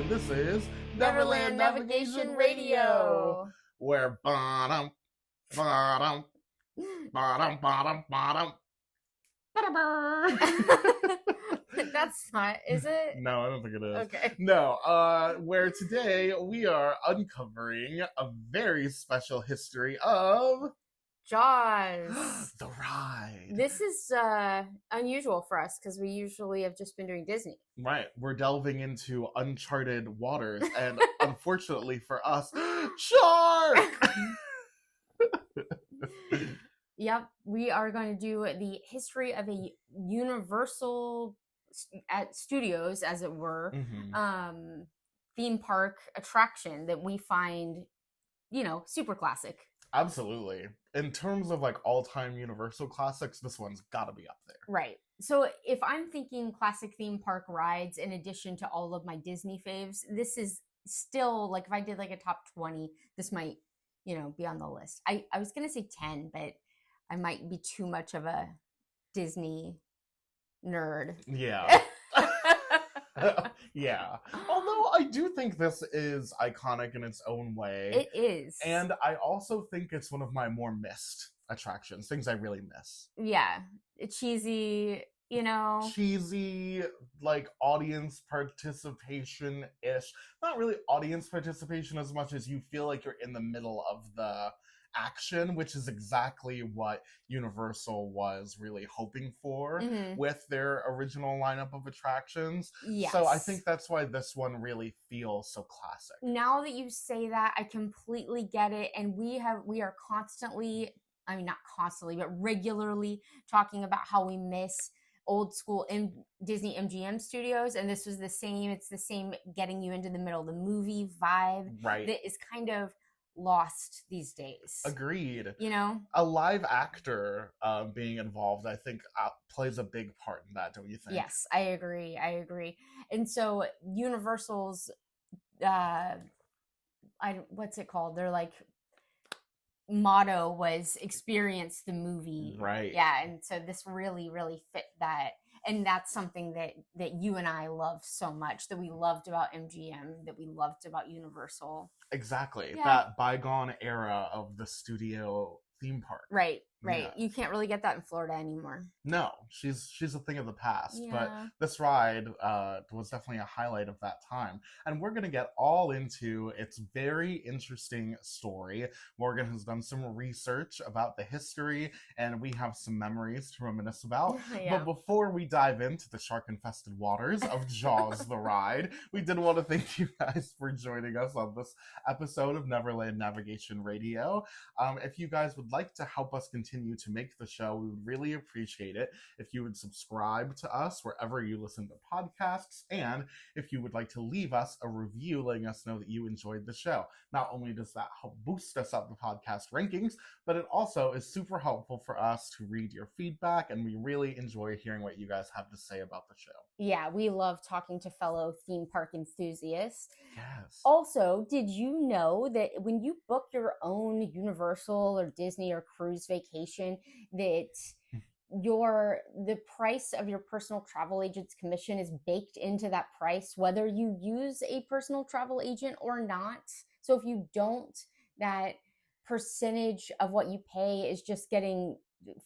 and this is Neverland Navigation Radio. Where bottom, bottom, bottom, bottom, bottom. That's not, is it? No, I don't think it is. Okay. No, where today we are uncovering a very special history of Jaws. the ride. This is unusual for us because we usually have just been doing Disney. Right, we're delving into uncharted waters, and unfortunately for us, Shark! Yep, we are going to do the history of a Universal at Studios, as it were, theme park attraction that we find, super classic. Absolutely. In terms of like all-time Universal classics, this one's got to be up there. Right. So if I'm thinking classic theme park rides in addition to all of my Disney faves, this is still like if I did like a top 20, this might, be on the list. I was going to say 10, but I might be too much of a Disney nerd. Yeah. Yeah. Although I do think this is iconic in its own way. It is. And I also think it's one of my more missed attractions, things I really miss. Yeah. Cheesy, Cheesy, like audience participation-ish. Not really audience participation as much as you feel like you're in the middle of the action, which is exactly what Universal was really hoping for with their original lineup of attractions. Yes. So I think that's why this one really feels so classic. Now that you say that, I completely get it. And we are constantly, I mean, not constantly, but regularly talking about how we miss old school Disney MGM studios. And this was the same. It's the same getting you into the middle of the movie vibe. Right. That is kind of lost these days. Agreed. A live actor being involved, I think, plays a big part in that, don't you think? Yes, I agree. And so Universal's what's it called? Their like motto was experience the movie. Right. Yeah, and so this really, really fit that. And that's something that you and I love so much, that we loved about MGM, that we loved about Universal. Exactly. Yeah. That bygone era of the studio theme park. Right. Yeah. You can't really get that in Florida anymore. No, she's a thing of the past. Yeah. But this ride was definitely a highlight of that time. And we're going to get all into its very interesting story. Morgan has done some research about the history, and we have some memories to reminisce about. Yeah. But before we dive into the shark-infested waters of Jaws the ride, we did want to thank you guys for joining us on this episode of Neverland Navigation Radio. If you guys would like to help us continue to make the show, we would really appreciate it if you would subscribe to us wherever you listen to podcasts, and if you would like to leave us a review letting us know that you enjoyed the show. Not only does that help boost us up the podcast rankings, but it also is super helpful for us to read your feedback, and we really enjoy hearing what you guys have to say about the show. Yeah, we love talking to fellow theme park enthusiasts. Yes. Also, did you know that when you book your own Universal or Disney or cruise vacation, that the price of your personal travel agent's commission is baked into that price, whether you use a personal travel agent or not? So if you don't, that percentage of what you pay is just getting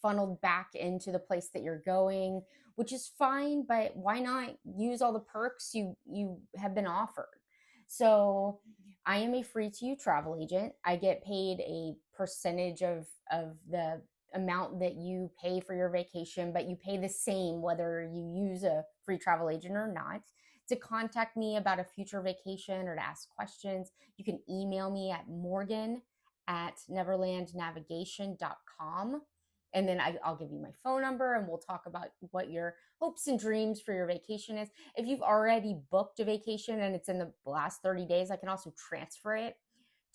funneled back into the place that you're going, which is fine, but why not use all the perks you have been offered? So I am a free-to-you travel agent. I get paid a percentage of the amount that you pay for your vacation, but you pay the same whether you use a free travel agent or not. To contact me about a future vacation or to ask questions, you can email me at morgan@neverlandnavigation.com. And then I'll give you my phone number, and we'll talk about what your hopes and dreams for your vacation is. If you've already booked a vacation and it's in the last 30 days, I can also transfer it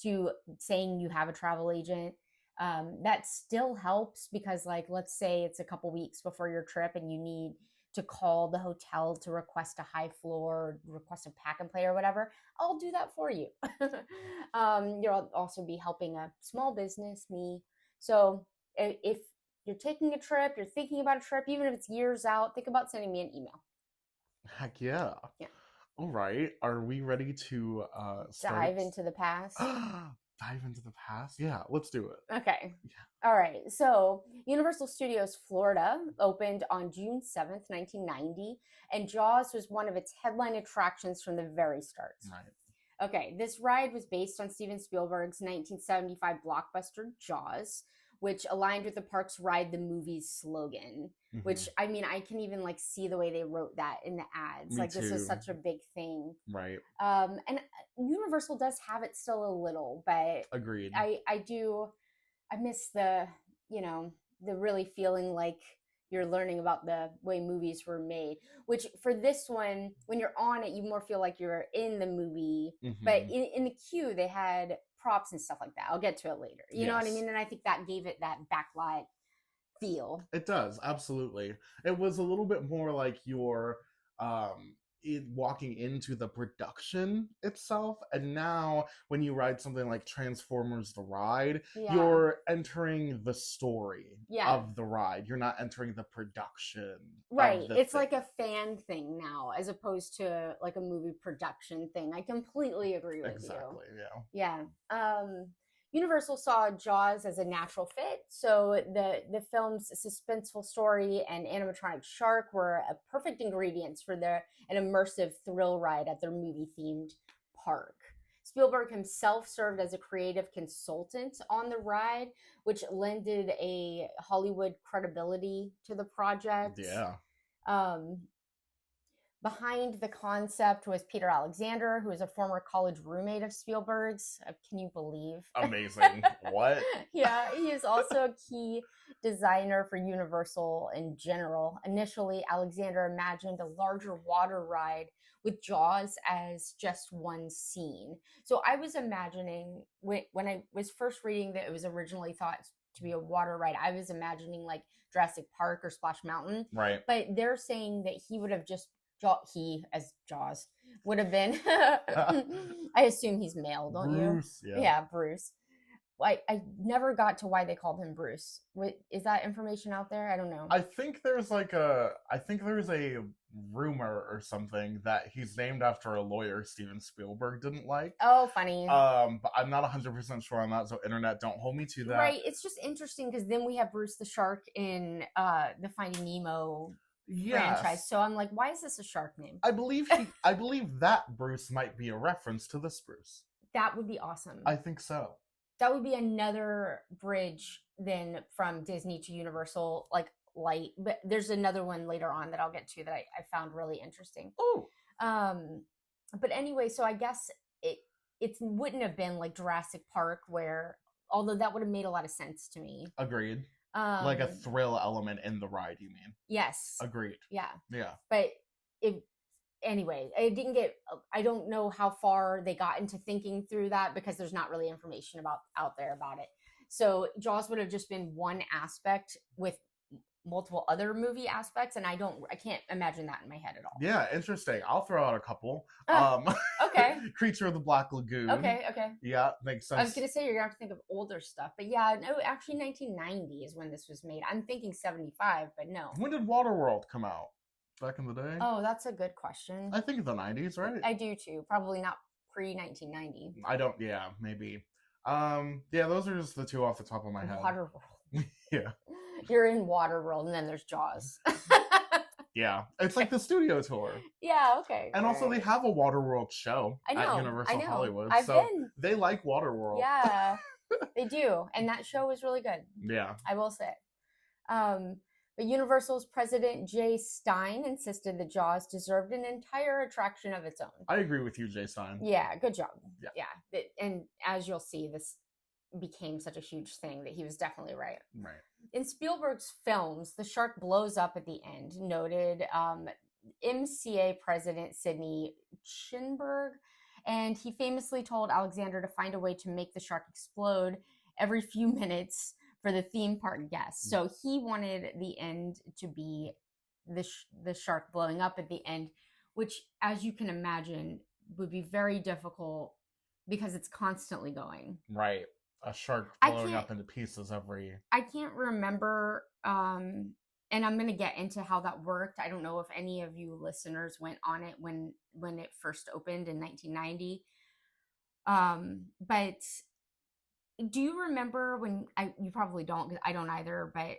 to saying you have a travel agent. That still helps because, like, let's say it's a couple weeks before your trip and you need to call the hotel to request a high floor, request a pack and play or whatever. I'll do that for you. You'll also be helping a small business, me. So if you're taking a trip, you're thinking about a trip, even if it's years out, think about sending me an email. Heck yeah. Yeah. All right. Are we ready to start? Dive into the past. Dive into the past? Yeah, let's do it. Okay. Yeah. All right. So, Universal Studios Florida opened on June 7th, 1990, and Jaws was one of its headline attractions from the very start. Right. Okay, this ride was based on Steven Spielberg's 1975 blockbuster Jaws, which aligned with the park's Ride the Movies slogan. Mhm. Which, I mean, I can even like see the way they wrote that in the ads. Me Like this was too. such a big thing. Right. And Universal does have it still a little, but Agreed. I miss the, the really feeling like you're learning about the way movies were made, which for this one, when you're on it, you more feel like you're in the movie. But in the queue, they had props and stuff like that. I'll get to it later. You know what I Yes. mean? And I think that gave it that backlight feel. It does, absolutely. It was a little bit more like you're walking into the production itself, and now when you ride something like Transformers the Ride, Yeah. you're entering the story Yeah. of the ride. You're not entering the production. Right. Of the It's thing. like a fan thing now as opposed to like a movie production thing. I completely agree with you. Exactly, yeah. Yeah. Universal saw Jaws as a natural fit, so the film's suspenseful story and animatronic shark were a perfect ingredients for an immersive thrill ride at their movie-themed park. Spielberg himself served as a creative consultant on the ride, which lended a Hollywood credibility to the project. Yeah. Behind the concept was Peter Alexander, who is a former college roommate of Spielberg's. Can you believe? Amazing. What? Yeah, he is also a key designer for Universal in general. Initially, Alexander imagined a larger water ride with Jaws as just one scene. So I was imagining, when I was first reading that it was originally thought to be a water ride, I was imagining like Jurassic Park or Splash Mountain. Right. But they're saying that he would have just he as Jaws would have been I assume he's male, don't Bruce, you? Yeah, Bruce. I never got to why they called him Bruce. Is that information out there? I don't know. I think there's a rumor or something that he's named after a lawyer Steven Spielberg didn't like. Oh, funny. But I'm not 100% sure on that, so internet, don't hold me to that. Right. It's just interesting because then we have Bruce the Shark in the Finding Nemo franchise. So I'm like, why is this a shark name? I believe that Bruce might be a reference to this Bruce. That would be awesome. I think so. That would be another bridge then from Disney to Universal, like light. But there's another one later on that I'll get to that I found really interesting. Oh. But anyway, so I guess it wouldn't have been like Jurassic Park, where although that would have made a lot of sense to me. Agreed. Like a thrill element in the ride, you mean? Yes. Agreed. Yeah. Yeah. But anyway, I don't know how far they got into thinking through that because there's not really information out there about it. So Jaws would have just been one aspect with multiple other movie aspects, and I can't imagine that in my head at all. Yeah, interesting. I'll throw out a couple. Okay. Creature of the Black Lagoon. Okay. Yeah, makes sense. I was gonna say you're gonna have to think of older stuff, but yeah, no, actually 1990 is when this was made. I'm thinking 75, but no. When did Waterworld come out? Back in the day? Oh, that's a good question. I think the 90s, right? I do too. Probably not pre-1990. Yeah, maybe. Yeah, those are just the two off the top of my head. Waterworld. Yeah. You're in Waterworld, and then there's Jaws. Yeah, it's like the studio tour. Yeah, okay. And also they have a Waterworld show at Universal Hollywood. I've so been. They like Waterworld. Yeah, they do. And that show was really good. Yeah. I will say. But Universal's president, Jay Stein, insisted that Jaws deserved an entire attraction of its own. I agree with you, Jay Stein. Yeah, good job. Yeah. And as you'll see, this became such a huge thing that he was definitely right. Right. In Spielberg's films, the shark blows up at the end, noted MCA president Sidney Schinberg, and he famously told Alexander to find a way to make the shark explode every few minutes for the theme park guests. So he wanted the end to be the shark blowing up at the end, which, as you can imagine, would be very difficult because it's constantly going. Right. A shark blowing up into pieces every... I can't remember and I'm going to get into how that worked. I don't know if any of you listeners went on it when it first opened in 1990. But do you remember when you probably don't, because I don't either, but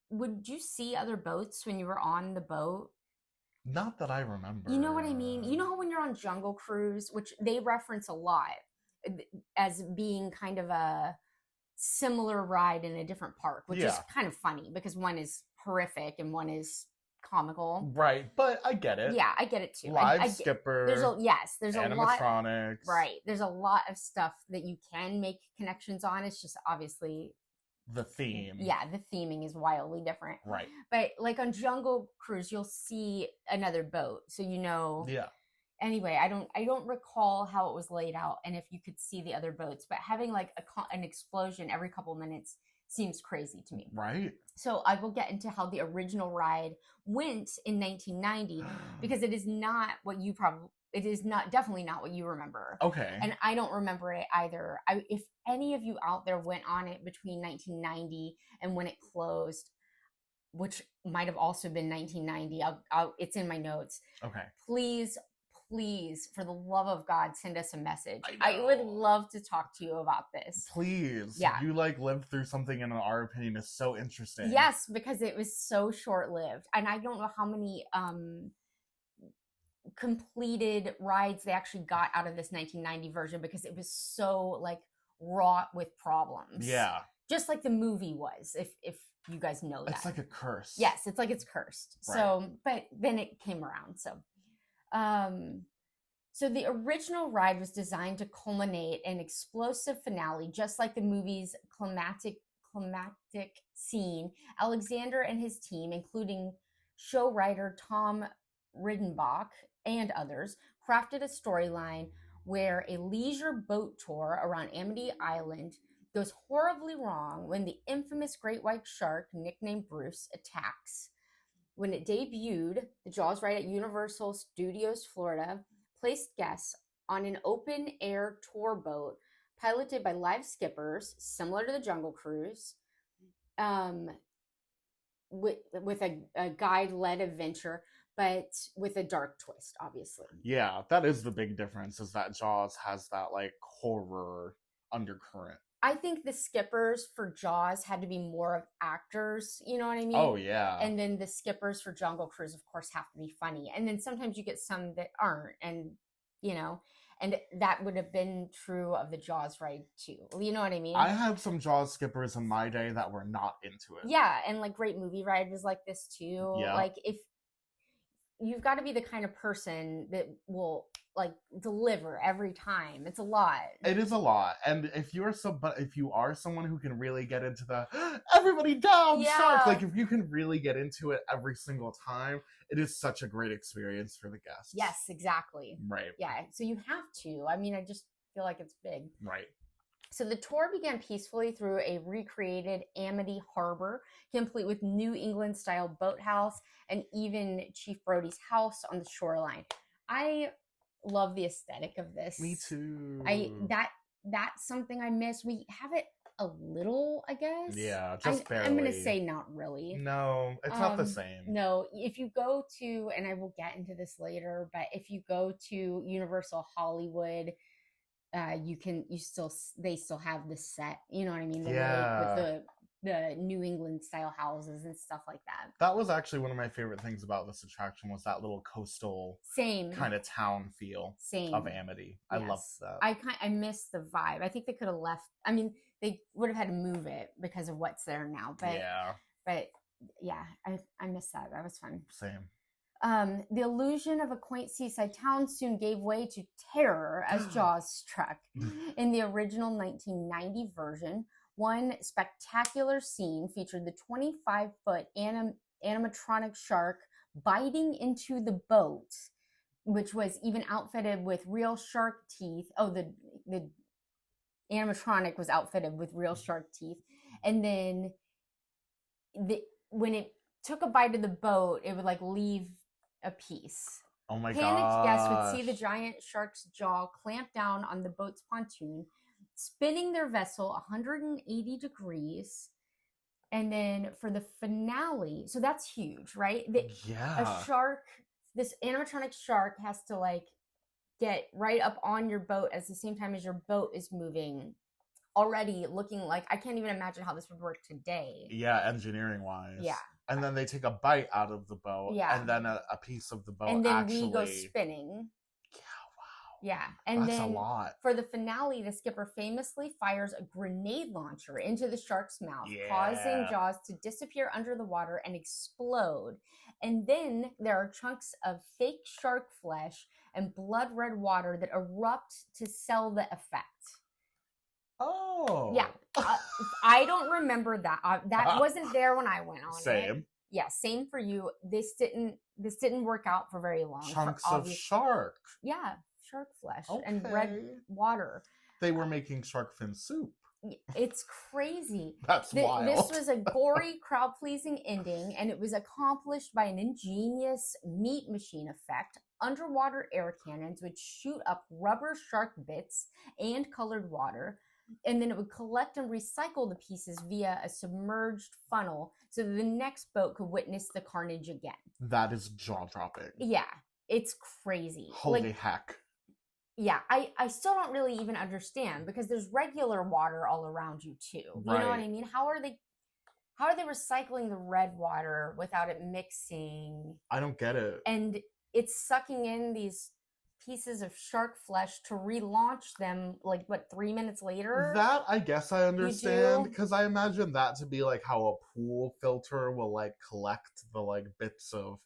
would you see other boats when you were on the boat? Not that I remember. You know what I mean? You know how when you're on Jungle Cruise, which they reference a lot as being kind of a similar ride in a different park, which is kind of funny because one is horrific and one is comical. Right, but I get it. Yeah, I get it too. Live skipper. There's a lot. Animatronics. Right. There's a lot of stuff that you can make connections on. It's just obviously the theme. Yeah, the theming is wildly different. Right. But like on Jungle Cruise, you'll see another boat, so you know. Yeah. Anyway, I don't recall how it was laid out and if you could see the other boats, but having like an explosion every couple minutes seems crazy to me. Right. So I will get into how the original ride went in 1990 because it is not what you definitely not what you remember. Okay. And I don't remember it either. If any of you out there went on it between 1990 and when it closed, which might have also been 1990, it's in my notes. Okay. Please, for the love of God, send us a message. I would love to talk to you about this. Please. Yeah. You lived through something in our opinion is so interesting. Yes, because it was so short-lived. And I don't know how many completed rides they actually got out of this 1990 version because it was so wrought with problems. Yeah. Just like the movie was, if you guys know that. It's like a curse. Yes, it's like it's cursed. Right. So, but then it came around, so... So the original ride was designed to culminate an explosive finale, just like the movie's climactic scene. Alexander and his team, including show writer Tom Ridenbach and others, crafted a storyline where a leisure boat tour around Amity Island goes horribly wrong when the infamous great white shark, nicknamed Bruce, attacks. When it debuted, the Jaws ride at Universal Studios Florida placed guests on an open-air tour boat piloted by live skippers, similar to the Jungle Cruise, with a guide-led adventure, but with a dark twist, obviously. Yeah, that is the big difference, is that Jaws has that, horror undercurrent. I think the skippers for Jaws had to be more of actors, you know what I mean? Oh, yeah. And then the skippers for Jungle Cruise, of course, have to be funny. And then sometimes you get some that aren't, and, and that would have been true of the Jaws ride, too. You know what I mean? I had some Jaws skippers in my day that were not into it. Yeah, and, Great Movie Ride was like this, too. Yeah. If you've got to be the kind of person that will... deliver every time. It's a lot. It is a lot. And if you are someone who can really get into the everybody down shark, if you can really get into it every single time, it is such a great experience for the guests. Yes, exactly. Right. Yeah. So you have to. I mean, I just feel like it's big. Right. So the tour began peacefully through a recreated Amity Harbor, complete with New England-style boathouse and even Chief Brody's house on the shoreline. I love the aesthetic of this. Me too. That's something I miss. We have it a little, I guess. Yeah, just barely. I'm gonna say not really. No, it's not the same. No, if you go to, and I will get into this later, but if you go to Universal Hollywood, they still have the set. You know what I mean? With the New England style houses and stuff like that. That was actually one of my favorite things about this attraction, was that little coastal kind of town feel of Amity. Yes. I loved that. I miss the vibe. I think they could have left. I mean, they would have had to move it because of what's there now. But I miss that. That was fun. Same. The illusion of a quaint seaside town soon gave way to terror as Jaws struck. In the original 1990 version, one spectacular scene featured the 25-foot animatronic shark biting into the boat, which was even outfitted with real shark teeth. Oh, the animatronic was outfitted with real shark teeth. And then when it took a bite of the boat, it would leave a piece. Oh my god. Panicked guests would see the giant shark's jaw clamp down on the boat's pontoon, spinning their vessel 180 degrees. And then for the finale, so that's huge, right? Yeah. A shark, this animatronic shark has to like get right up on your boat at the same time as your boat is moving, already looking like, I can't even imagine how this would work today. Yeah, engineering wise. Yeah. And then they take a bite out of the boat. Yeah. And then a piece of the boat and then actually... we go spinning. Yeah, and That's then a lot. for the finale, the skipper famously fires a grenade launcher into the shark's mouth, causing Jaws to disappear under the water and explode. And then there are chunks of fake shark flesh and blood red water that erupt to sell the effect. Oh. Yeah. I don't remember that. That wasn't there when I went on Same. it. Yeah, same for you. This didn't work out for very long. Chunks of shark. Yeah. Shark flesh and red water. They were making shark fin soup. It's crazy. That's wild. This was a gory, crowd-pleasing ending, and it was accomplished by an ingenious meat machine effect. Underwater air cannons would shoot up rubber shark bits and colored water, and then it would collect and recycle the pieces via a submerged funnel so that the next boat could witness the carnage again. That is jaw-dropping. Yeah, it's crazy. Holy heck. Yeah, I still don't really even understand, because there's regular water all around you too. You know what I mean? How are they recycling the red water without it mixing? I don't get it. And it's sucking in these pieces of shark flesh to relaunch them, like, what, 3 minutes later? That, I guess I understand, because I imagine that to be like how a pool filter will like collect the like bits of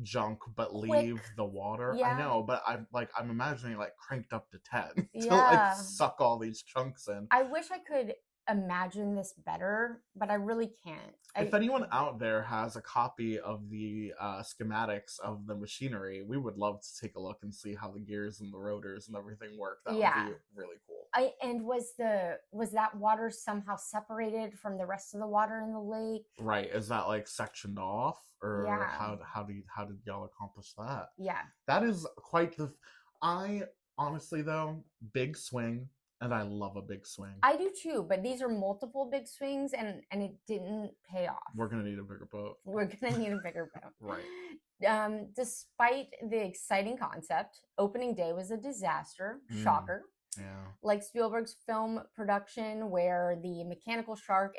junk but leave the water. I know, but I'm imagining like cranked up to 10 to like suck all these chunks in. I wish I could imagine this better, but I really can't. If anyone out there has a copy of the schematics of the machinery, we would love to take a look and see how the gears and the rotors and everything work. That would be really cool. And was that water somehow separated from the rest of the water in the lake? Right. Is that like sectioned off? Or how did y'all accomplish that? Yeah. That is quite the... I honestly though, big swing. And I love a big swing. I do too, but these are multiple big swings, and it didn't pay off. We're going to need a bigger boat. We're going to need a bigger boat. Right. Despite the exciting concept, opening day was a disaster. Shocker. Yeah. Like Spielberg's film production, where the mechanical shark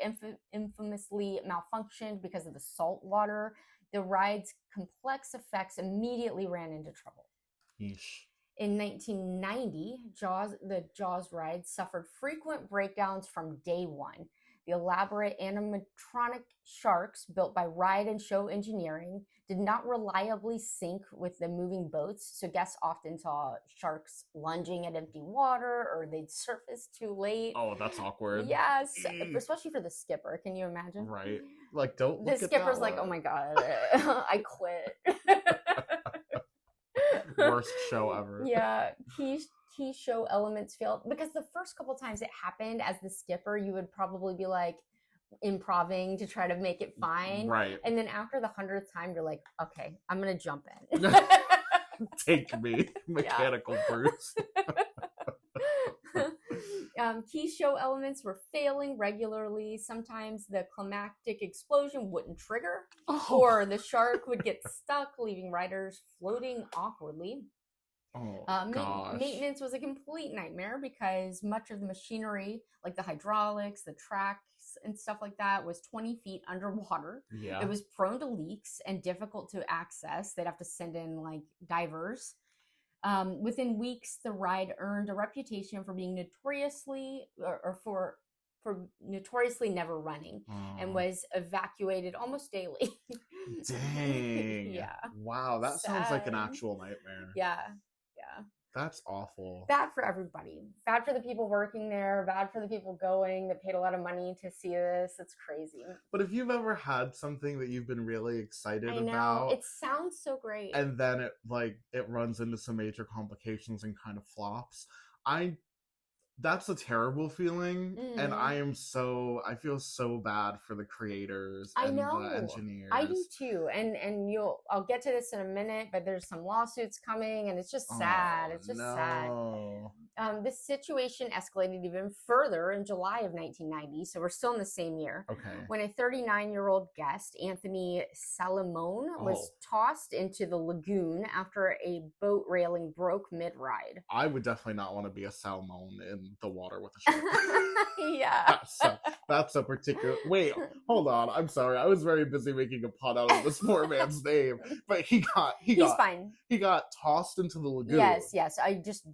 infamously malfunctioned because of the salt water, the ride's complex effects immediately ran into trouble. Yeesh. In 1990, the Jaws ride suffered frequent breakdowns from day one. The elaborate animatronic sharks built by Ride and Show Engineering did not reliably sync with the moving boats, so guests often saw sharks lunging at empty water, or they'd surface too late. Oh, that's awkward. Yes, especially for the skipper. Can you imagine? Right. Like, don't look the at skipper's that like, one. oh my god, I quit. Worst show ever. Yeah, key show elements failed, because the first couple times it happened, as the skipper, you would probably be like improving to try to make it fine. Right. And then after the 100th time, you're like, okay, I'm gonna jump in. Take me, mechanical Bruce. Key show elements were failing regularly. Sometimes the climactic explosion wouldn't trigger, or the shark would get stuck, leaving riders floating awkwardly. Maintenance was a complete nightmare, because much of the machinery, like the hydraulics, the tracks, and stuff like that, was 20 feet underwater. Yeah. It was prone to leaks and difficult to access. They'd have to send in like divers. Within weeks, the ride earned a reputation for being notoriously never running, and was evacuated almost daily. Dang. Yeah. Wow, that sounds like an actual nightmare. Yeah. That's awful. Bad for everybody. Bad for the people working there. Bad for the people going that paid a lot of money to see this. It's crazy. But if you've ever had something that you've been really excited about, it sounds so great, and then it runs into some major complications and kind of flops, That's a terrible feeling, and Mhm. I feel so bad for the creators I and the know. I do engineers. too. And I'll get to this in a minute, but there's some lawsuits coming and it's just sad. Oh It's just sad. no. This situation escalated even further in July of 1990, so we're still in the same year, Okay. when a 39-year-old guest, Anthony Salamone, Oh, was tossed into the lagoon after a boat railing broke mid-ride. I would definitely not want to be a salmon in the water with a shark. Yeah. That's a particular. Wait, hold on. I'm sorry. I was very busy making a pun out of this poor man's name, but He's fine. he got tossed into the lagoon. Yes. I just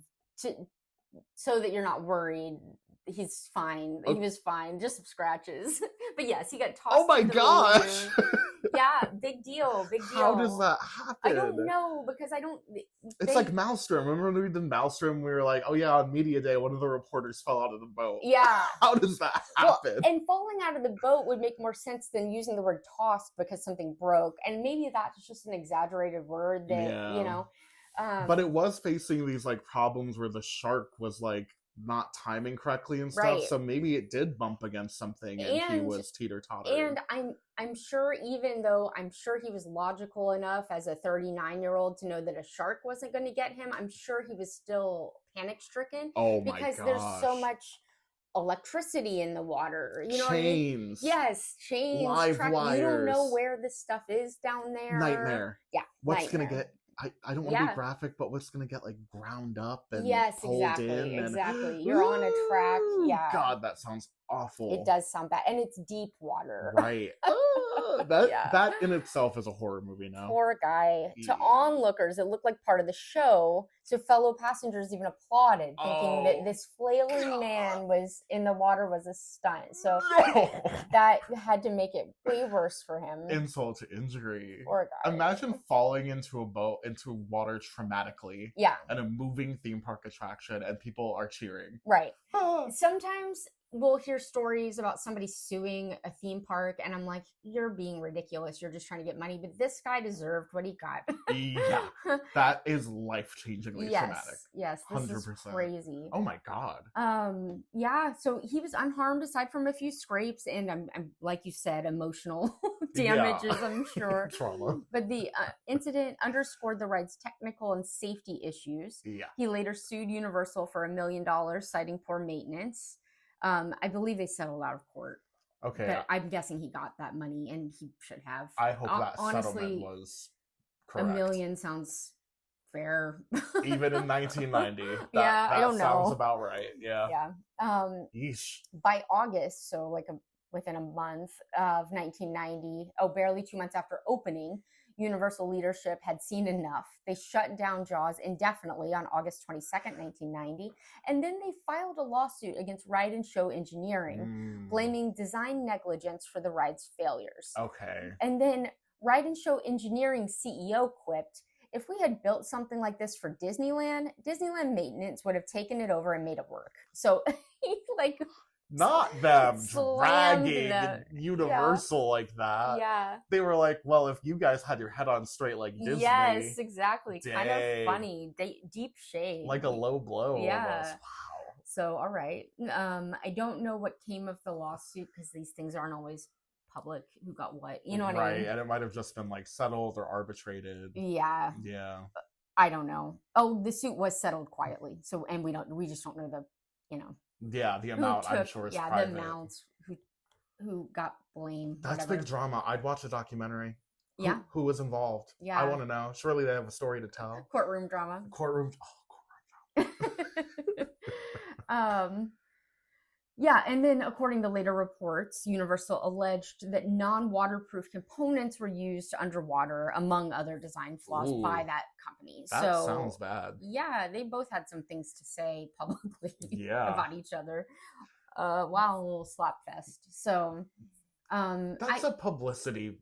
so that you're not worried. He's fine. Okay. He was fine. Just some scratches. But yes, he got tossed. Oh my into the gosh. lagoon. Yeah, big deal. How does that happen? I don't know because I don't. It's like Maelstrom. Remember when we did Maelstrom? We were like, oh yeah, on media day, one of the reporters fell out of the boat. Yeah. How does that happen? Well, and falling out of the boat would make more sense than using the word tossed because something broke. And maybe that's just an exaggerated word that, you know. But it was facing these like problems where the shark was like not timing correctly and stuff. Right. So maybe it did bump against something and he was teeter-tottering. And I'm sure, even though I'm sure he was logical enough as a 39-year-old to know that a shark wasn't going to get him, I'm sure he was still panic-stricken. Oh my because gosh. there's so much electricity in the water. You know chains. What I mean? Yes, chains. Live wires. You don't know where this stuff is down there. Nightmare. Yeah. What's going to get... I don't want to be graphic, but what's going to get like ground up and pulled in? Exactly. You're on a track. Yeah. God, that sounds awful. It does sound bad. And it's deep water. Right. That in itself is a horror movie now. Poor guy. Yeah. To onlookers, it looked like part of the show. So fellow passengers even applauded, thinking that this flailing man was in the water was a stunt. So that had to make it way worse for him. Insult to injury. Poor guy. Imagine falling into into water traumatically. Yeah. And a moving theme park attraction and people are cheering. Right. Sometimes we'll hear stories about somebody suing a theme park and I'm like, you're being ridiculous. You're just trying to get money. But this guy deserved what he got. Yeah. That is life-changingly traumatic. Yes. This 100%. Is crazy. Oh my God. Yeah. So he was unharmed aside from a few scrapes and I'm like you said, emotional damages, I'm sure. Trauma. But the incident underscored the ride's technical and safety issues. Yeah. He later sued Universal for $1 million, citing poor maintenance. I believe they settled out of court. Okay. But I'm guessing he got that money and he should have. I hope that settlement was correct. $1 million sounds fair. Even in 1990. I don't know. Sounds about right. Yeah. Yeah. Yeesh. By August, so like within a month of 1990, barely 2 months after opening, Universal leadership had seen enough. They shut down Jaws indefinitely on August 22nd, 1990, and then they filed a lawsuit against Ride and Show Engineering, blaming design negligence for the ride's failures. Okay. And then Ride and Show Engineering CEO quipped, if we had built something like this for Disneyland maintenance would have taken it over and made it work. So, like... Not them dragging Universal like that. Yeah. They were like, well, if you guys had your head on straight like Disney. Yes, exactly. Dang. Kind of funny. Deep shade. Like a low blow. Yeah. Almost. Wow. So, all right. I don't know what came of the lawsuit because these things aren't always public who got what. You know what I mean? Right. And it might have just been like settled or arbitrated. Yeah. Yeah. I don't know. Oh, the suit was settled quietly. So, and we just don't know Yeah, the amount I'm sure is private. The amounts who got blamed. That's big drama. I'd watch a documentary. Yeah. Who was involved? Yeah. I want to know. Surely they have a story to tell. Courtroom drama. Courtroom drama. Yeah, and then according to later reports, Universal alleged that non-waterproof components were used underwater, among other design flaws by that company. That sounds bad. Yeah, they both had some things to say publicly about each other. Wow, a little slap fest. So that's a publicity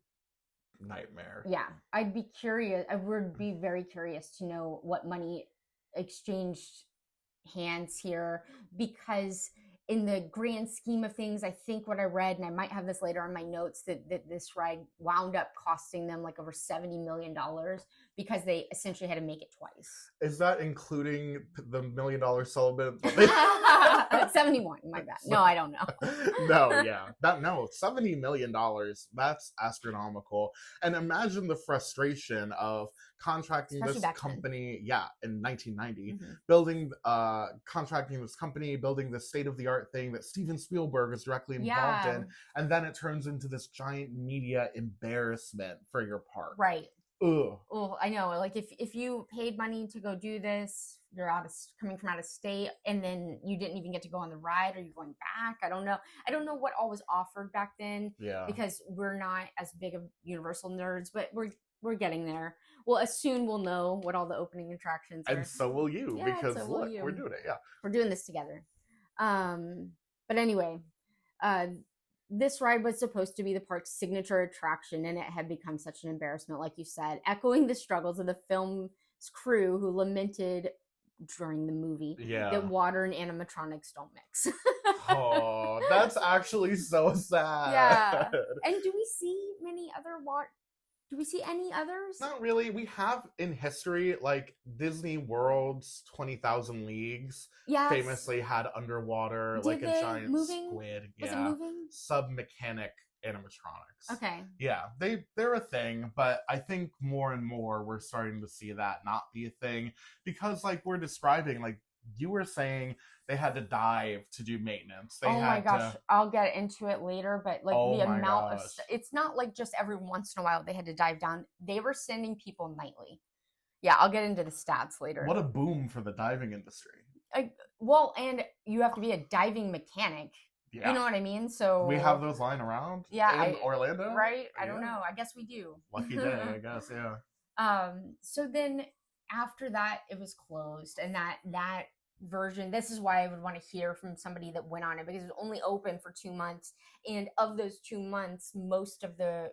nightmare. Yeah, I'd be curious. I would be very curious to know what money exchanged hands here, because in the grand scheme of things, I think what I read, and I might have this later on my notes, that this ride wound up costing them like over $70 million because they essentially had to make it twice. Is that including the $1 million settlement? 71, my bad. No, I don't know. No, yeah. $70 million. That's astronomical. And imagine the frustration of contracting Especially this company, in 1990, Mm-hmm. contracting this company, building this state-of-the-art thing that Steven Spielberg is directly involved in, and then it turns into this giant media embarrassment for your park. Right. Ugh. Oh, I know. Like if you paid money to go do this, you're coming from out of state, and then you didn't even get to go on the ride. Are you going back? I don't know. I don't know what all was offered back then. Yeah. Because we're not as big of Universal nerds, but we're getting there. Well, as soon we'll know what all the opening attractions are. And so will you, because so look, we're doing it. Yeah. We're doing this together. But anyway, this ride was supposed to be the park's signature attraction, and it had become such an embarrassment, like you said, echoing the struggles of the film's crew who lamented during the movie that water and animatronics don't mix. Oh, that's actually so sad. Yeah. And do we see any others? Not really. We have in history, like Disney World's 20,000 Leagues famously had underwater, like a giant squid. Was it moving? Sub-mechanic animatronics. Okay. Yeah, they're a thing, but I think more and more we're starting to see that not be a thing, because like we're describing, like you were saying, they had to dive to do maintenance. I'll get into it later, but like the amount of it's not like just every once in a while they had to dive down. They were sending people nightly. Yeah, I'll get into the stats later. What a boom for the diving industry. And you have to be a diving mechanic. Yeah. You know what I mean? So we have those lying around in Orlando, right? I don't know. I guess we do. Lucky day, I guess. Yeah. So then after that, it was closed, and that version. This is why I would want to hear from somebody that went on it, because it was only open for 2 months, and of those 2 months, most of the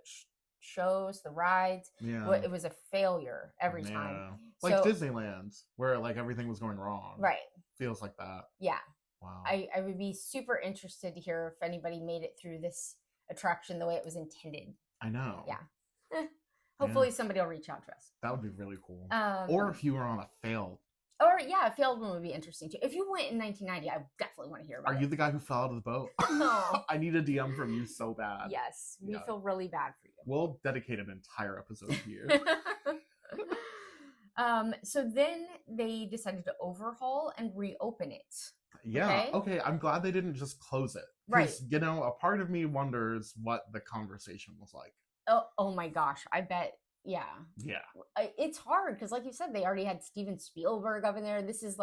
shows, the rides, it was a failure every time. Like Disneyland, where like everything was going wrong. Right. Feels like that. Yeah. Wow. I would be super interested to hear if anybody made it through this attraction the way it was intended. I know. Yeah. Hopefully somebody will reach out to us. That would be really cool. Or if you were on a failed. Or a failed one would be interesting too. If you went in 1990, I definitely want to hear about it. Are you the guy who fell out of the boat? No. I need a DM from you so bad. Yes. We feel really bad for you. We'll dedicate an entire episode to you. So then they decided to overhaul and reopen it. Yeah. Okay. I'm glad they didn't just close it. Right. You know, a part of me wonders what the conversation was like. Oh my gosh. I bet. Yeah. Yeah. It's hard because, like you said, they already had Steven Spielberg up in there. This was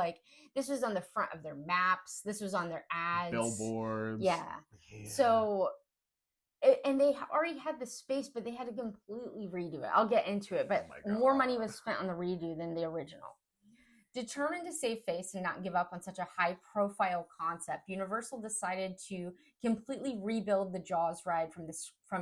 on the front of their maps. This was on their ads. Billboards. Yeah. So, and they already had the space, but they had to completely redo it. I'll get into it, but more money was spent on the redo than the original. Determined to save face and not give up on such a high-profile concept, Universal decided to completely rebuild the Jaws ride from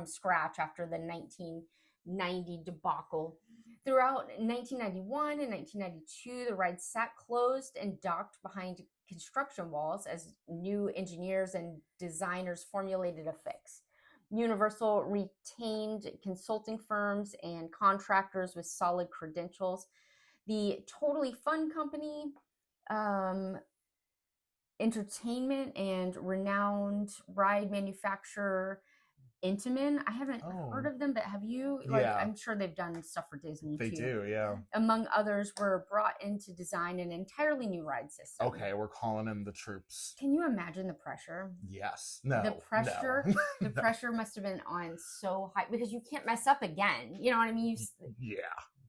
scratch after the 1990 debacle. Throughout 1991 and 1992, the ride sat closed and docked behind construction walls as new engineers and designers formulated a fix. Universal retained consulting firms and contractors with solid credentials. The Totally Fun Company, entertainment and renowned ride manufacturer Intamin. I haven't heard of them, but have you? I'm sure they've done stuff for Disney too. They do, yeah. Among others, were brought in to design an entirely new ride system. Okay, we're calling in the troops. Can you imagine the pressure? Yes. No. The pressure. No. The pressure must have been on so high because you can't mess up again. You know what I mean? Yeah.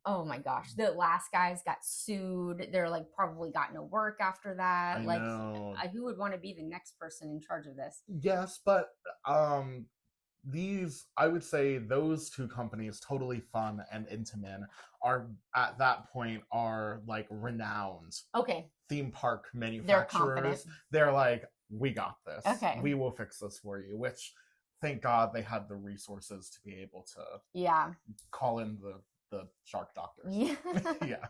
Oh my gosh, the last guys got sued. They're like probably got no work after that. I know. Who would want to be the next person in charge of this? Yes, but I would say those two companies, Totally Fun and Intamin, are at that point are like renowned theme park manufacturers. They're like, we got this. Okay. We will fix this for you, which thank God they had the resources to be able to call in the shark doctors. Yeah.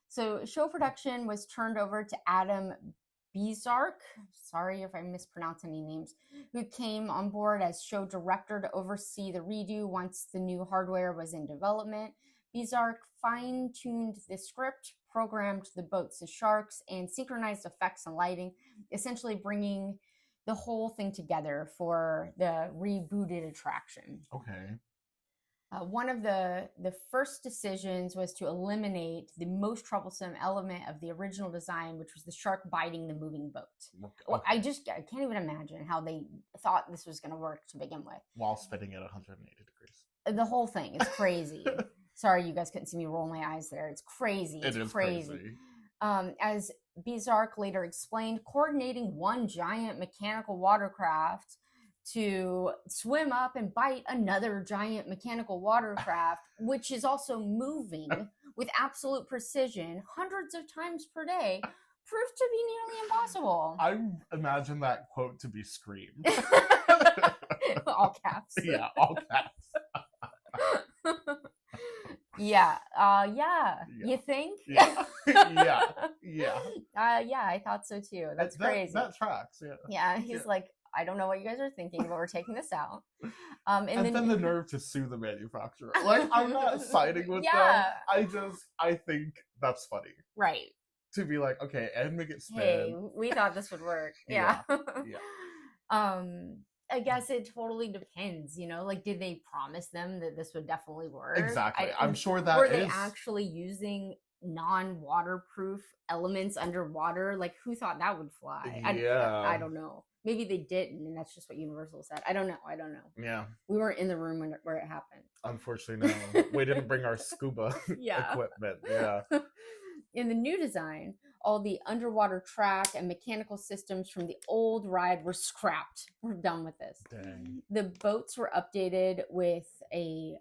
So show production was turned over to Adam Bizark, sorry if I mispronounce any names, who came on board as show director to oversee the redo once the new hardware was in development. Bizark fine-tuned the script, programmed the boats as sharks, and synchronized effects and lighting, essentially bringing the whole thing together for the rebooted attraction. Okay. One of the first decisions was to eliminate the most troublesome element of the original design, which was the shark biting the moving boat. Okay. Well, I can't even imagine how they thought this was going to work to begin with. While spinning at 180 degrees. The whole thing is crazy. Sorry, you guys couldn't see me roll my eyes there. It's crazy. It is crazy. As Bizark later explained, coordinating one giant mechanical watercraft to swim up and bite another giant mechanical watercraft, which is also moving with absolute precision hundreds of times per day, proved to be nearly impossible. I imagine that quote to be screamed. All caps. Yeah, all caps. Yeah. You think? Yeah. Yeah. I thought so too. That's crazy. That tracks, yeah. Yeah, he's like, I don't know what you guys are thinking, but we're taking this out. And then the nerve to sue the manufacturer. Like, I'm not siding with them. I think that's funny. Right. To be like, okay, and make it spin. Hey, we thought this would work. Yeah. Yeah. I guess it totally depends, like, did they promise them that this would definitely work? Exactly. I'm sure that were they actually using non-waterproof elements underwater? Like, who thought that would fly? I don't know. Maybe they didn't, and that's just what Universal said. I don't know. Yeah. We weren't in the room where it happened. Unfortunately, no. We didn't bring our scuba equipment. Yeah. In the new design, all the underwater track and mechanical systems from the old ride were scrapped. We're done with this. Dang. The boats were updated with a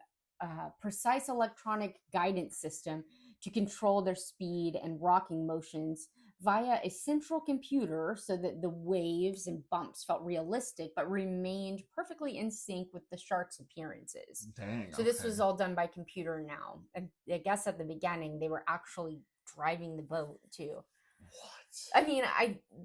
precise electronic guidance system to control their speed and rocking motions via a central computer, so that the waves and bumps felt realistic but remained perfectly in sync with the shark's appearances. Dang. So this was all done by computer now. And I guess at the beginning they were actually driving the boat too. What? I mean,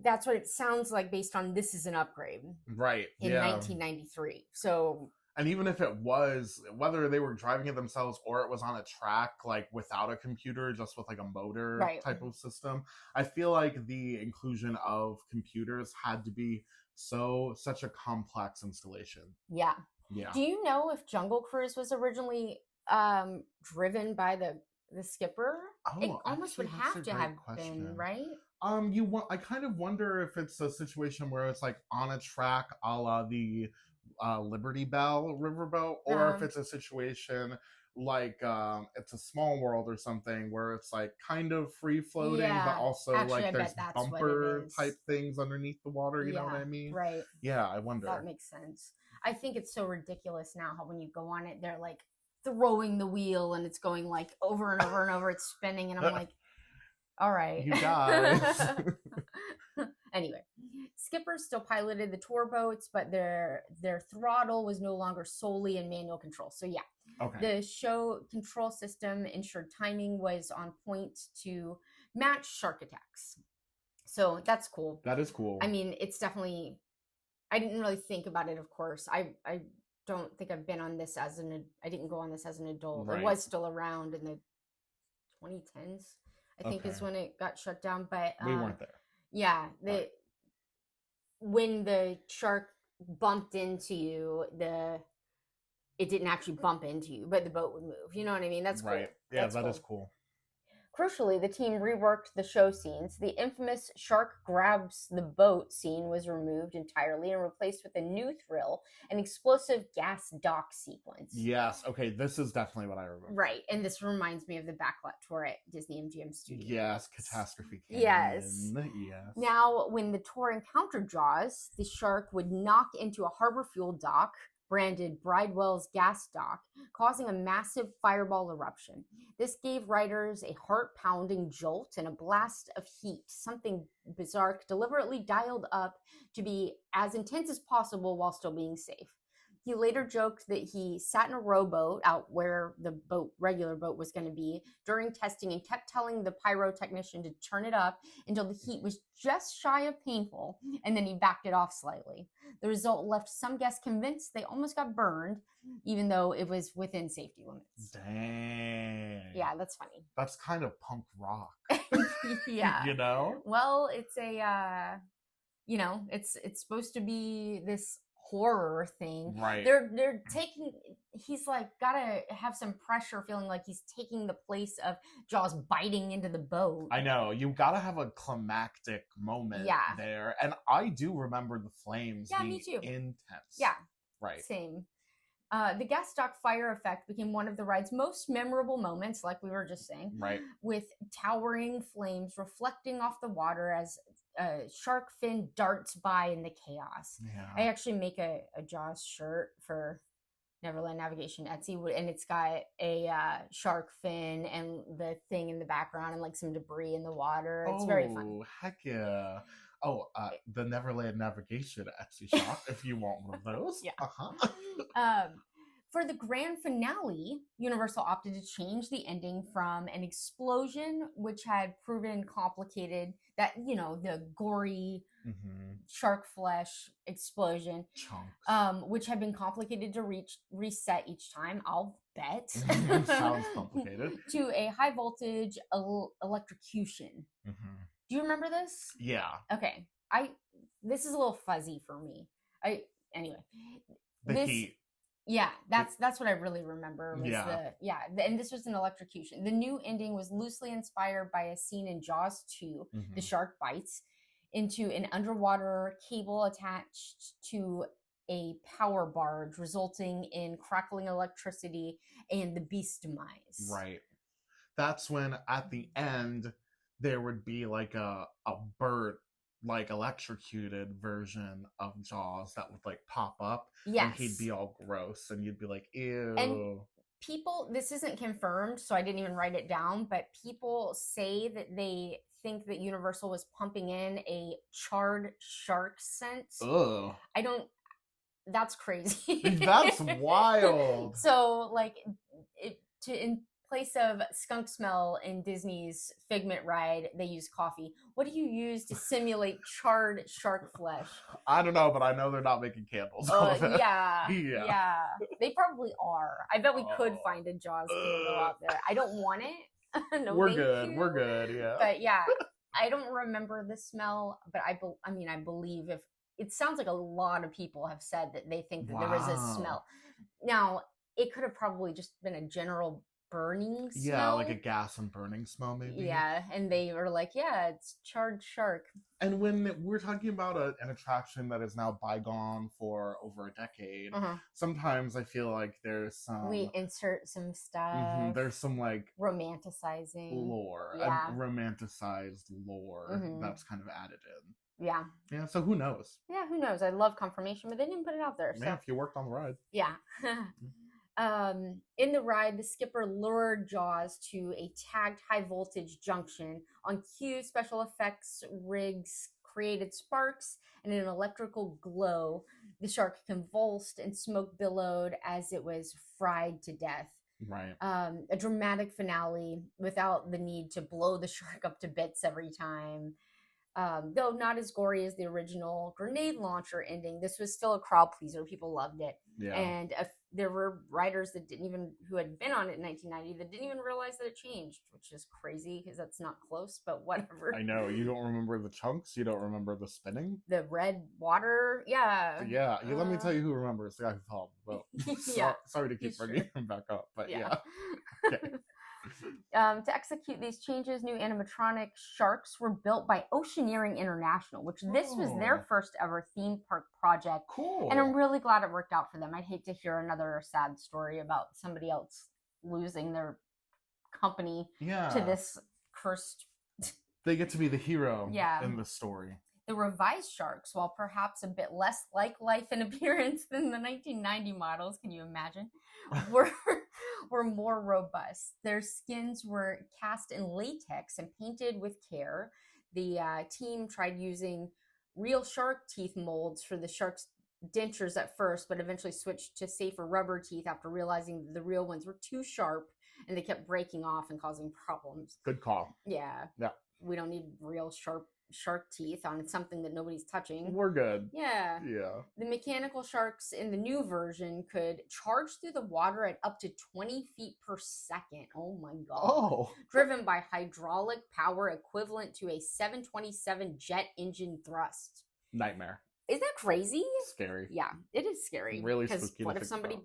that's what it sounds like based on this is an upgrade. Right. In 1993. So, and even if it was, whether they were driving it themselves or it was on a track, like without a computer, just with like a motor type of system, I feel like the inclusion of computers had to be such a complex installation. Yeah. Yeah. Do you know if Jungle Cruise was originally driven by the skipper? It almost would have to have been, right? I kind of wonder if it's a situation where it's like on a track a la the Liberty Bell riverboat, or if it's a situation like it's a Small World or something where it's like kind of free floating, but also like there's bumper type things underneath the water. You know what I mean? Right. Yeah, I wonder. That makes sense. I think it's so ridiculous now how when you go on it, they're like throwing the wheel and it's going like over and over and over. It's spinning, and I'm like, all right, you guys. Anyway, skippers still piloted the tour boats, but their throttle was no longer solely in manual control. So yeah, the show control system ensured timing was on point to match shark attacks. So that's cool. That is cool. I mean, it's definitely. I didn't really think about it. Of course, I don't think I've been on this I didn't go on this as an adult. Right. It was still around in the 2010s, I think is when it got shut down. But we weren't there. Yeah, when the shark bumped into you, it didn't actually bump into you, but the boat would move. You know what I mean? That's cool. Right. Yeah, that is cool. Crucially, the team reworked the show scenes. The infamous shark grabs the boat scene was removed entirely and replaced with a new thrill, an explosive gas dock sequence. Yes. Okay, this is definitely what I remember. Right, and this reminds me of the backlot tour at Disney MGM Studios. Yes, Catastrophe Canyon. Yes. Now, when the tour encountered Jaws, the shark would knock into a Harbor Fuel dock, branded Bridewell's gas dock, causing a massive fireball eruption. This gave riders a heart-pounding jolt and a blast of heat, something Bizarre deliberately dialed up to be as intense as possible while still being safe. He later joked that he sat in a rowboat out where the regular boat was going to be during testing and kept telling the pyrotechnician to turn it up until the heat was just shy of painful, and then he backed it off slightly. The result left some guests convinced they almost got burned, even though it was within safety limits. Dang. Yeah, that's funny. That's kind of punk rock. Yeah. You know? Well, it's a, it's supposed to be this horror thing. Right. They're taking, he's like gotta have some pressure, feeling like he's taking the place of Jaws biting into the boat. I know, you gotta have a climactic moment there, and I do remember the flames being me too. intense. Yeah, right. Same. The gas stock fire effect became one of the ride's most memorable moments, like we were just saying. Right. With towering flames reflecting off the water as a shark fin darts by in the chaos. Yeah. I actually make a Jaws shirt for Neverland Navigation Etsy, and it's got a shark fin and the thing in the background and like some debris in the water. It's very fun. Oh, heck yeah. Oh, the Neverland Navigation Etsy shop, if you want one of those. Yeah. Uh-huh. For the grand finale, Universal opted to change the ending from an explosion, which had proven complicated, that, the gory shark flesh explosion, which had been complicated to reset each time, I'll bet. Sounds complicated. To a high voltage electrocution. Do you remember this? Yeah. Okay. This is a little fuzzy for me. Anyway. The heat. Yeah, that's what I really remember. And this was an electrocution. The new ending was loosely inspired by a scene in Jaws 2, The Shark Bites, into an underwater cable attached to a power barge, resulting in crackling electricity and the beast's demise. Right. That's when, at the end, there would be like a bird, like electrocuted version of Jaws that would like pop up. Yes. And he'd be all gross and you'd be like, ew. And people, this isn't confirmed, so I didn't even write it down, but people say that they think that Universal was pumping in a charred shark scent. Ugh. That's crazy. That's wild. So like in place of skunk smell in Disney's Figment ride, they use coffee. What do you use to simulate charred shark flesh? I don't know, but I know they're not making candles. Yeah. They probably are. I bet we could find a Jaws candle out there. I don't want it. No, we're good. We're good. Yeah. But yeah, I don't remember the smell, but I believe if it sounds like a lot of people have said that they think that there is a smell. Now, it could have probably just been a general burning smell. Yeah, like a gas and burning smell, maybe. Yeah, and they were like, yeah, it's charred shark. And when we're talking about an attraction that is now bygone for over a decade, sometimes I feel like there's some... We insert some stuff. There's some, like... romanticizing. Lore. Yeah. Romanticized lore that's kind of added in. Yeah. Yeah, so who knows? Yeah, who knows? I love confirmation, but they didn't put it out there. Yeah, if you worked on the ride. Yeah. In the ride, the skipper lured Jaws to a tagged high voltage junction. On cue, special effects rigs created sparks and an electrical glow. The shark convulsed and smoke billowed as it was fried to death. Right. A dramatic finale without the need to blow the shark up to bits every time. Though not as gory as the original grenade launcher ending, this was still a crowd pleaser. People loved it. Yeah. And there were writers that who had been on it in 1990 that didn't even realize that it changed, which is crazy because that's not close, but whatever. I know. You don't remember the chunks? You don't remember the spinning? The red water? Yeah. Yeah. Let me tell you who remembers. The guy who fell on the boat. Sorry to keep bringing him back up, but yeah. Okay. To execute these changes, new animatronic sharks were built by Oceaneering International, which this was their first ever theme park project. Cool. And I'm really glad it worked out for them. I'd hate to hear another sad story about somebody else losing their company to this cursed... They get to be the hero in the story. The revised sharks, while perhaps a bit less like life in appearance than the 1990 models, can you imagine, were more robust. Their skins were cast in latex and painted with care. The team tried using real shark teeth molds for the sharks' dentures at first, but eventually switched to safer rubber teeth after realizing that the real ones were too sharp and they kept breaking off and causing problems. Good call. Yeah. Yeah. We don't need real sharp shark teeth on something that nobody's touching. We're good. Yeah. Yeah. The mechanical sharks in the new version could charge through the water at up to 20 feet per second. Oh my God. Oh. Driven by hydraulic power equivalent to a 727 jet engine thrust. Nightmare. Isn't that crazy? Scary. Yeah, it is scary. Really because spooky. what if somebody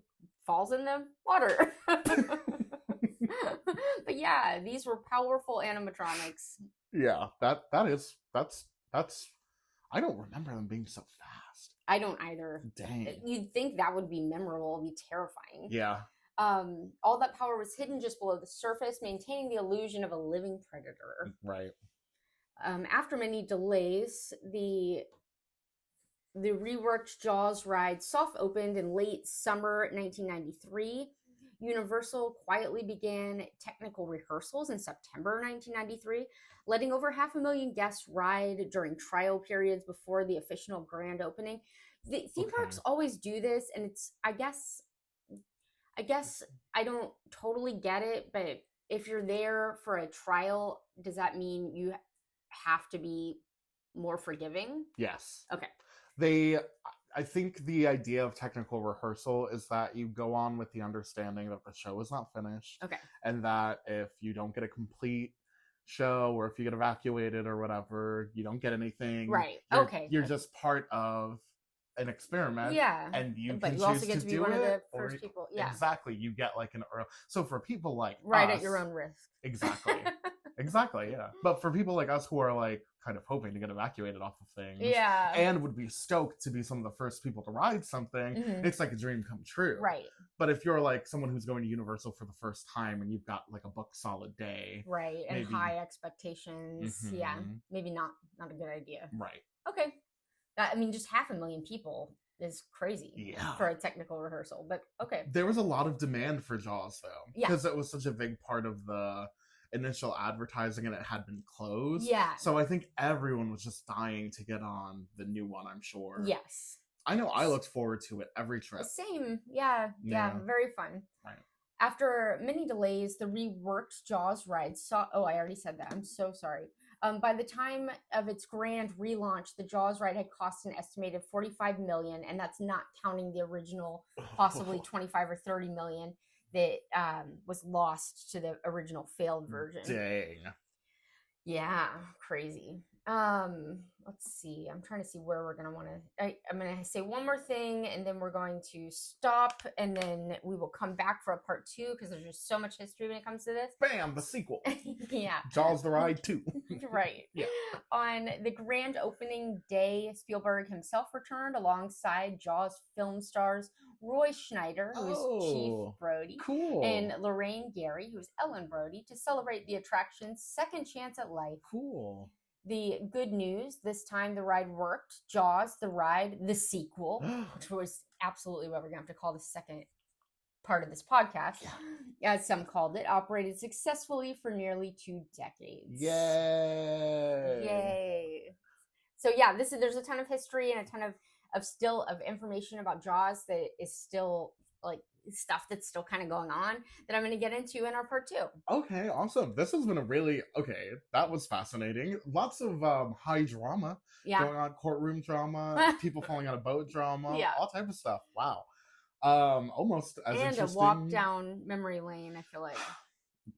falls in the water? But yeah, these were powerful animatronics. Yeah, that's I don't remember them being so fast. I don't either. Dang. You'd think that would be memorable, be terrifying. Yeah. All that power was hidden just below the surface, maintaining the illusion of a living predator. Right. After many delays, the reworked Jaws ride soft opened in late summer 1993. Universal quietly began technical rehearsals in September 1993, letting over 500,000 guests ride during trial periods before the official grand opening. The theme parks always do this, and it's, I guess I don't totally get it, but if you're there for a trial, does that mean you have to be more forgiving? Yes. Okay. I think the idea of technical rehearsal is that you go on with the understanding that the show is not finished. Okay. And that if you don't get a complete show, or if you get evacuated or whatever, you don't get anything. Right. You're just part of an experiment. Yeah. And you but can you also choose get to be do one it, of the or- first people. Yeah. Exactly. You get like an early. So for people like Right us, at your own risk. Exactly. Exactly. Yeah. But for people like us who are like kind of hoping to get evacuated off of things, Yeah. and would be stoked to be some of the first people to ride something, Mhm. it's like a dream come true. Right. But if you're like someone who's going to Universal for the first time and you've got like a book solid day, Right. And maybe- high expectations. Mhm. Yeah. Maybe not a good idea. right? Okay. Just 500,000 people is crazy Yeah. for a technical rehearsal. But okay. There was a lot of demand for Jaws though, Yeah. because it was such a big part of the initial advertising, and it had been closed. Yeah. So I think everyone was just dying to get on the new one. I'm sure. Yes. I know. I looked forward to it every trip. Same. Yeah. Yeah. Very fun. Right. After many delays, the reworked Jaws ride saw. Oh, I already said that. I'm so sorry. By the time of its grand relaunch, the Jaws ride had cost an estimated $45 million, and that's not counting the original possibly 25 or 30 million that was lost to the original failed version. Dang. Yeah, crazy. Let's see. I'm trying to see where we're gonna want to. I'm gonna say one more thing, and then we're going to stop, and then we will come back for a part 2 because there's just so much history when it comes to this. Bam! The sequel. Yeah. Jaws the Ride 2. Right. Yeah. On the grand opening day, Spielberg himself returned alongside Jaws film stars Roy Schneider, who is Chief Oh, Brody, Cool. and Lorraine Gary, who is Ellen Brody, to celebrate the attraction's second chance at life. Cool. The good news, this time the ride worked. Jaws, the ride, the sequel, which was absolutely what we're going to have to call the second part of this podcast, as some called it, operated successfully for nearly 2 decades. Yay! Yay! So yeah, there's a ton of history and a ton of information about Jaws that is still like stuff that's still kind of going on that I'm going to get into in our part 2. Okay, awesome. This has been that was fascinating. Lots of high drama going on, courtroom drama, people falling on a boat drama, all type of stuff. Wow. Almost as and interesting. a walk down memory lane, I feel like.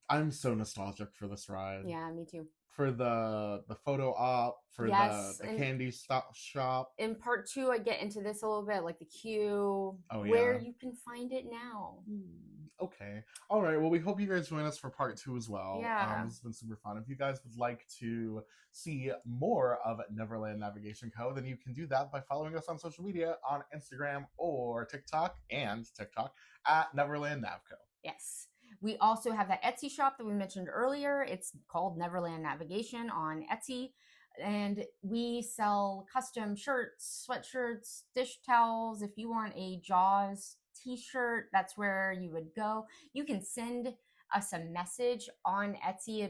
I'm so nostalgic for this ride. Yeah, me too. For the photo op, for Yes, the and- candy shop. In part 2, I get into this a little bit, like the queue, Oh, where yeah. you can find it now. Okay. All right. Well, we hope you guys join us for part 2 as well. Yeah. This has been super fun. If you guys would like to see more of Neverland Navigation Co., then you can do that by following us on social media on Instagram or TikTok at Neverland Navco. Yes. We also have that Etsy shop that we mentioned earlier. It's called Neverland Navigation on Etsy. And we sell custom shirts, sweatshirts, dish towels. If you want a Jaws t-shirt, that's where you would go. You can send us a message on Etsy.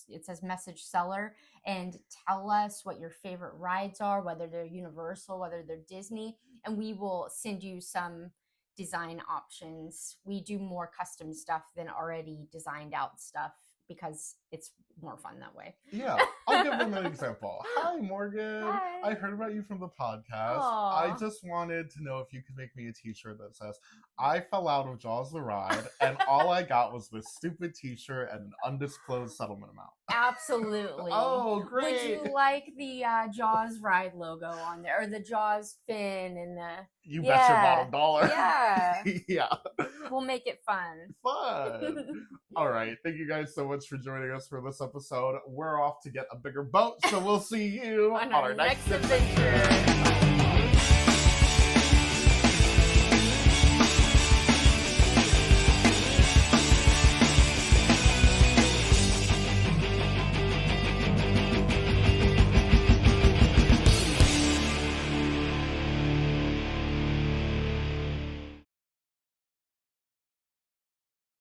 It says message seller, and tell us what your favorite rides are, whether they're Universal, whether they're Disney. and we will send you some design options. We do more custom stuff than already designed out stuff because it's more fun that way. Yeah, I'll give them an example. Hi, Morgan. Hi. I heard about you from the podcast. Aw. I just wanted to know if you could make me a t-shirt that says, I fell out of Jaws the Ride, and all I got was this stupid t-shirt and an undisclosed settlement amount. Absolutely. Oh, great. Would you like the Jaws ride logo on there, or the Jaws fin and the... You bet your bottom dollar. Yeah. Yeah. We'll make it fun. Fun. All right. Thank you guys so much for joining us for this episode. We're off to get a bigger boat, so we'll see you On on our our next next adventure.